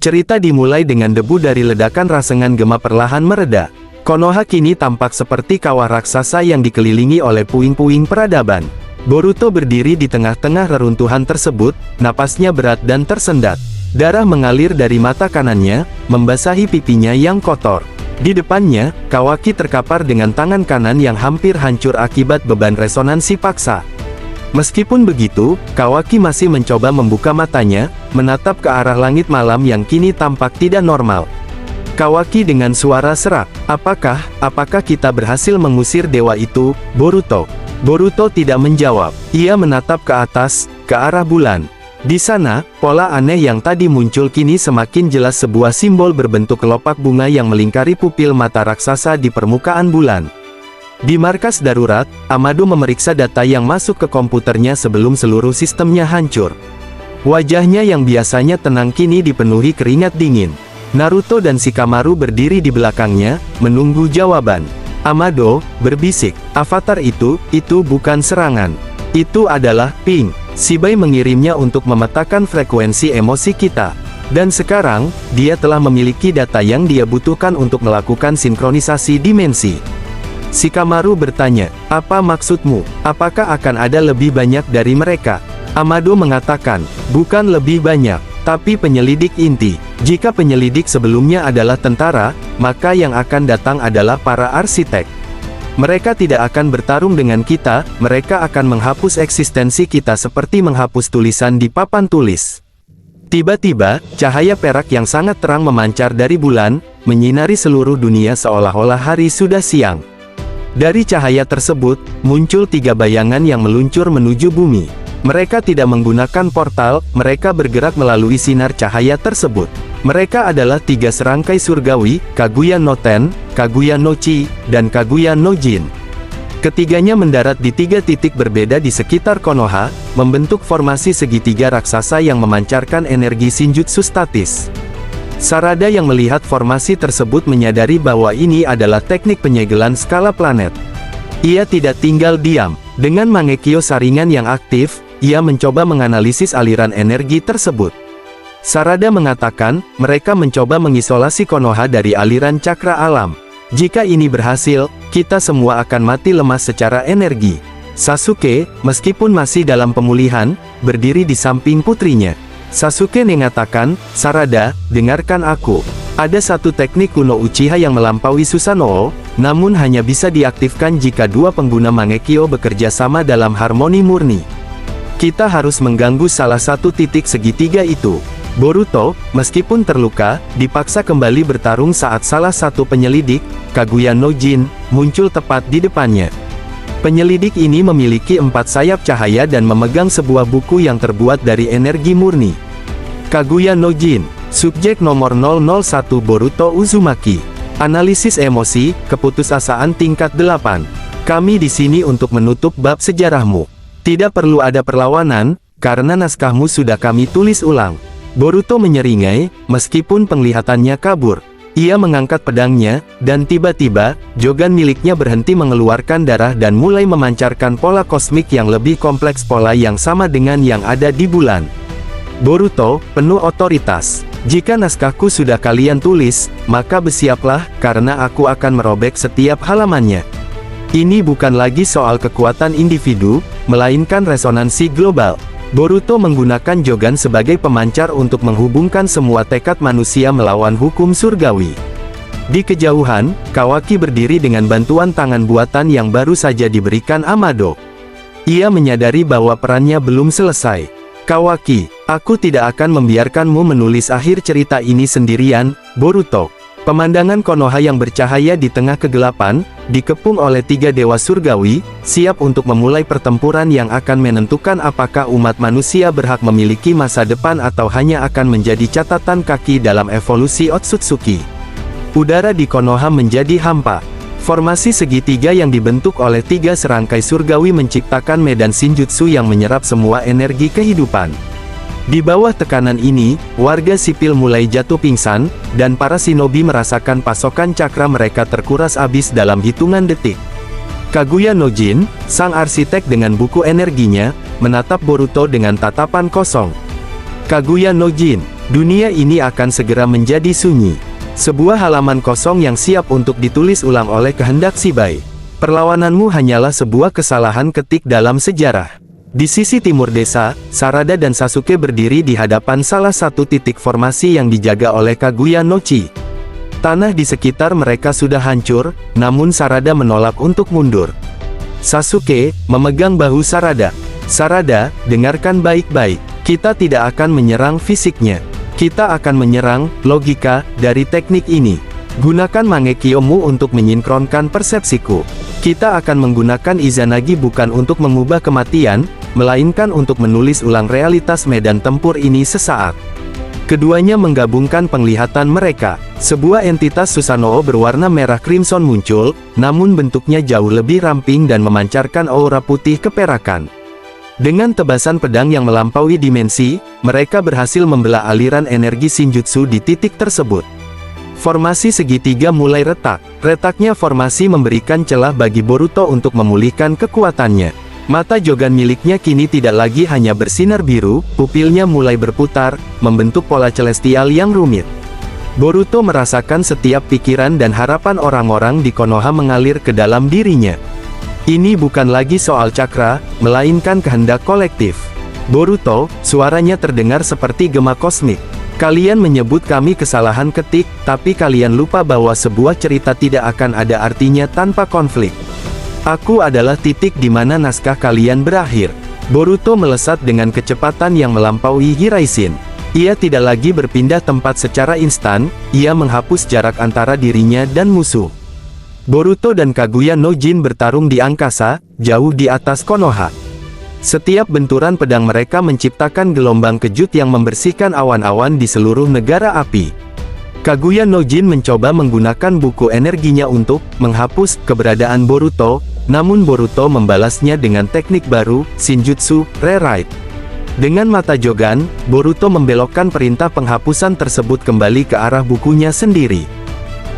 Cerita dimulai dengan debu dari ledakan rasengan gema perlahan mereda. Konoha kini tampak seperti kawah raksasa yang dikelilingi oleh puing-puing peradaban. Boruto berdiri di tengah-tengah reruntuhan tersebut, napasnya berat dan tersendat. Darah mengalir dari mata kanannya, membasahi pipinya yang kotor. Di depannya, Kawaki terkapar dengan tangan kanan yang hampir hancur akibat beban resonansi paksa. Meskipun begitu, Kawaki masih mencoba membuka matanya, menatap ke arah langit malam yang kini tampak tidak normal. Kawaki dengan suara serak, apakah kita berhasil mengusir dewa itu, Boruto? Boruto tidak menjawab. Ia menatap ke atas, ke arah bulan. Di sana, pola aneh yang tadi muncul kini semakin jelas, sebuah simbol berbentuk kelopak bunga yang melingkari pupil mata raksasa di permukaan bulan. Di markas darurat, Amado memeriksa data yang masuk ke komputernya sebelum seluruh sistemnya hancur. Wajahnya yang biasanya tenang kini dipenuhi keringat dingin. Naruto dan Shikamaru berdiri di belakangnya, menunggu jawaban. Amado berbisik, avatar itu bukan serangan. Itu adalah ping. Shibai mengirimnya untuk memetakan frekuensi emosi kita. Dan sekarang, dia telah memiliki data yang dia butuhkan untuk melakukan sinkronisasi dimensi. Shikamaru bertanya, apa maksudmu? Apakah akan ada lebih banyak dari mereka? Amado mengatakan, bukan lebih banyak, tapi penyelidik inti. Jika penyelidik sebelumnya adalah tentara, maka yang akan datang adalah para arsitek. Mereka tidak akan bertarung dengan kita, mereka akan menghapus eksistensi kita seperti menghapus tulisan di papan tulis. Tiba-tiba, cahaya perak yang sangat terang memancar dari bulan, menyinari seluruh dunia seolah-olah hari sudah siang. Dari cahaya tersebut, muncul 3 bayangan yang meluncur menuju bumi. Mereka tidak menggunakan portal, mereka bergerak melalui sinar cahaya tersebut. Mereka adalah 3 serangkai surgawi, Kaguya no Ten, Kaguya no Chi, dan Kaguya no Jin. Ketiganya mendarat di 3 titik berbeda di sekitar Konoha, membentuk formasi segitiga raksasa yang memancarkan energi Shinjutsu statis. Sarada yang melihat formasi tersebut menyadari bahwa ini adalah teknik penyegelan skala planet. Ia tidak tinggal diam. Dengan Mangekyo saringan yang aktif, ia mencoba menganalisis aliran energi tersebut. Sarada mengatakan, mereka mencoba mengisolasi Konoha dari aliran cakra alam. Jika ini berhasil, kita semua akan mati lemas secara energi. Sasuke, meskipun masih dalam pemulihan, berdiri di samping putrinya. Sasuke mengatakan, Sarada, dengarkan aku. Ada satu teknik kuno Uchiha yang melampaui Susanoo, namun hanya bisa diaktifkan jika 2 pengguna Mangekyo bekerja sama dalam harmoni murni. Kita harus mengganggu salah satu titik segitiga itu. Boruto, meskipun terluka, dipaksa kembali bertarung saat salah satu penyelidik, Kaguya no Jin, muncul tepat di depannya. Penyelidik ini memiliki 4 sayap cahaya dan memegang sebuah buku yang terbuat dari energi murni. Kaguya no Jin, subjek nomor 001 Boruto Uzumaki. Analisis emosi, keputusasaan tingkat 8. Kami di sini untuk menutup bab sejarahmu. Tidak perlu ada perlawanan, karena naskahmu sudah kami tulis ulang. Boruto menyeringai, meskipun penglihatannya kabur. Ia mengangkat pedangnya, dan tiba-tiba, jogan miliknya berhenti mengeluarkan darah dan mulai memancarkan pola kosmik yang lebih kompleks, pola yang sama dengan yang ada di bulan. Boruto, penuh otoritas. Jika naskahku sudah kalian tulis, maka bersiaplah, karena aku akan merobek setiap halamannya. Ini bukan lagi soal kekuatan individu, melainkan resonansi global. Boruto menggunakan jogan sebagai pemancar untuk menghubungkan semua tekad manusia melawan hukum surgawi. Di kejauhan, Kawaki berdiri dengan bantuan tangan buatan yang baru saja diberikan Amado. Ia menyadari bahwa perannya belum selesai. Kawaki, aku tidak akan membiarkanmu menulis akhir cerita ini sendirian, Boruto. Pemandangan Konoha yang bercahaya di tengah kegelapan, dikepung oleh 3 dewa surgawi, siap untuk memulai pertempuran yang akan menentukan apakah umat manusia berhak memiliki masa depan atau hanya akan menjadi catatan kaki dalam evolusi Otsutsuki. Udara di Konoha menjadi hampa. Formasi segitiga yang dibentuk oleh 3 serangkai surgawi menciptakan medan Shinjutsu yang menyerap semua energi kehidupan. Di bawah tekanan ini, warga sipil mulai jatuh pingsan, dan para shinobi merasakan pasokan cakra mereka terkuras habis dalam hitungan detik. Kaguya no Jin, sang arsitek dengan buku energinya, menatap Boruto dengan tatapan kosong. Kaguya no Jin, Dunia ini akan segera menjadi sunyi. Sebuah halaman kosong yang siap untuk ditulis ulang oleh kehendak Shibai. Perlawananmu hanyalah sebuah kesalahan ketik dalam sejarah. Di sisi timur desa, Sarada dan Sasuke berdiri di hadapan salah satu titik formasi yang dijaga oleh Kaguya no Chi. Tanah di sekitar mereka sudah hancur, namun Sarada menolak untuk mundur. Sasuke memegang bahu Sarada. Sarada, dengarkan baik-baik. Kita tidak akan menyerang fisiknya. Kita akan menyerang logika dari teknik ini. Gunakan Mangekyo-mu untuk menyinkronkan persepsiku. Kita akan menggunakan Izanagi bukan untuk mengubah kematian, melainkan untuk menulis ulang realitas medan tempur ini sesaat. Keduanya menggabungkan penglihatan mereka. Sebuah entitas Susanoo berwarna merah crimson muncul, namun bentuknya jauh lebih ramping dan memancarkan aura putih keperakan. Dengan tebasan pedang yang melampaui dimensi, mereka berhasil membelah aliran energi Shinjutsu di titik tersebut. Formasi segitiga mulai retak. Retaknya formasi memberikan celah bagi Boruto untuk memulihkan kekuatannya. Mata Jogan miliknya kini tidak lagi hanya bersinar biru, pupilnya mulai berputar, membentuk pola celestial yang rumit. Boruto merasakan setiap pikiran dan harapan orang-orang di Konoha mengalir ke dalam dirinya. Ini bukan lagi soal cakra, melainkan kehendak kolektif. Boruto, suaranya terdengar seperti gema kosmik. Kalian menyebut kami kesalahan ketik, tapi kalian lupa bahwa sebuah cerita tidak akan ada artinya tanpa konflik. Aku adalah titik di mana naskah kalian berakhir. Boruto melesat dengan kecepatan yang melampaui Hiraishin. Ia tidak lagi berpindah tempat secara instan, ia menghapus jarak antara dirinya dan musuh. Boruto dan Kaguya no Jin bertarung di angkasa, jauh di atas Konoha. Setiap benturan pedang mereka menciptakan gelombang kejut yang membersihkan awan-awan di seluruh negara api. Kaguya no Jin mencoba menggunakan buku energinya untuk menghapus keberadaan Boruto, namun Boruto membalasnya dengan teknik baru, Shinjutsu Rewrite. Dengan mata Jogan, Boruto membelokkan perintah penghapusan tersebut kembali ke arah bukunya sendiri.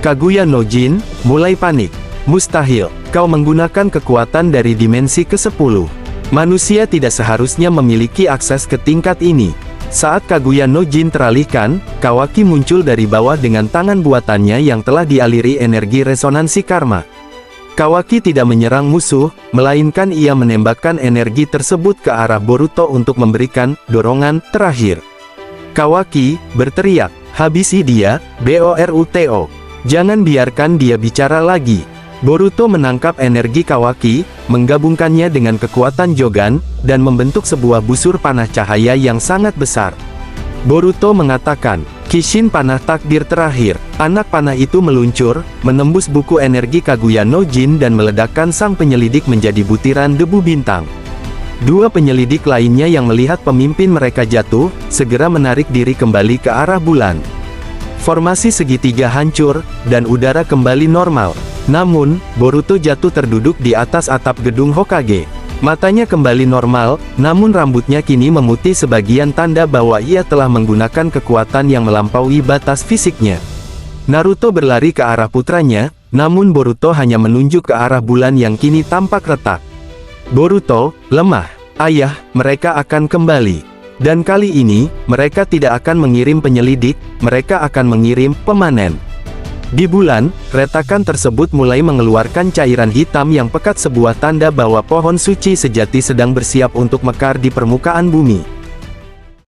Kaguya no Jin mulai panik. Mustahil, kau menggunakan kekuatan dari dimensi ke-10. Manusia tidak seharusnya memiliki akses ke tingkat ini. Saat Kaguya no Jin teralihkan, Kawaki muncul dari bawah dengan tangan buatannya yang telah dialiri energi resonansi karma. Kawaki tidak menyerang musuh, melainkan ia menembakkan energi tersebut ke arah Boruto untuk memberikan dorongan terakhir. Kawaki berteriak, "Habisi dia, Boruto! Jangan biarkan dia bicara lagi!" Boruto menangkap energi Kawaki, menggabungkannya dengan kekuatan Jogan, dan membentuk sebuah busur panah cahaya yang sangat besar. Boruto mengatakan, "Kishin panah takdir terakhir." Anak panah itu meluncur, menembus buku energi Kaguya no Jin dan meledakkan sang penyelidik menjadi butiran debu bintang. Dua penyelidik lainnya yang melihat pemimpin mereka jatuh, segera menarik diri kembali ke arah bulan. Formasi segitiga hancur, dan udara kembali normal. Namun, Boruto jatuh terduduk di atas atap gedung Hokage. Matanya kembali normal, namun rambutnya kini memutih sebagian tanda bahwa ia telah menggunakan kekuatan yang melampaui batas fisiknya. Naruto berlari ke arah putranya, namun Boruto hanya menunjuk ke arah bulan yang kini tampak retak. "Boruto, lemah. Ayah, mereka akan kembali. Dan kali ini, mereka tidak akan mengirim penyelidik, mereka akan mengirim pemanen." Di bulan, retakan tersebut mulai mengeluarkan cairan hitam yang pekat, sebuah tanda bahwa pohon suci sejati sedang bersiap untuk mekar di permukaan bumi.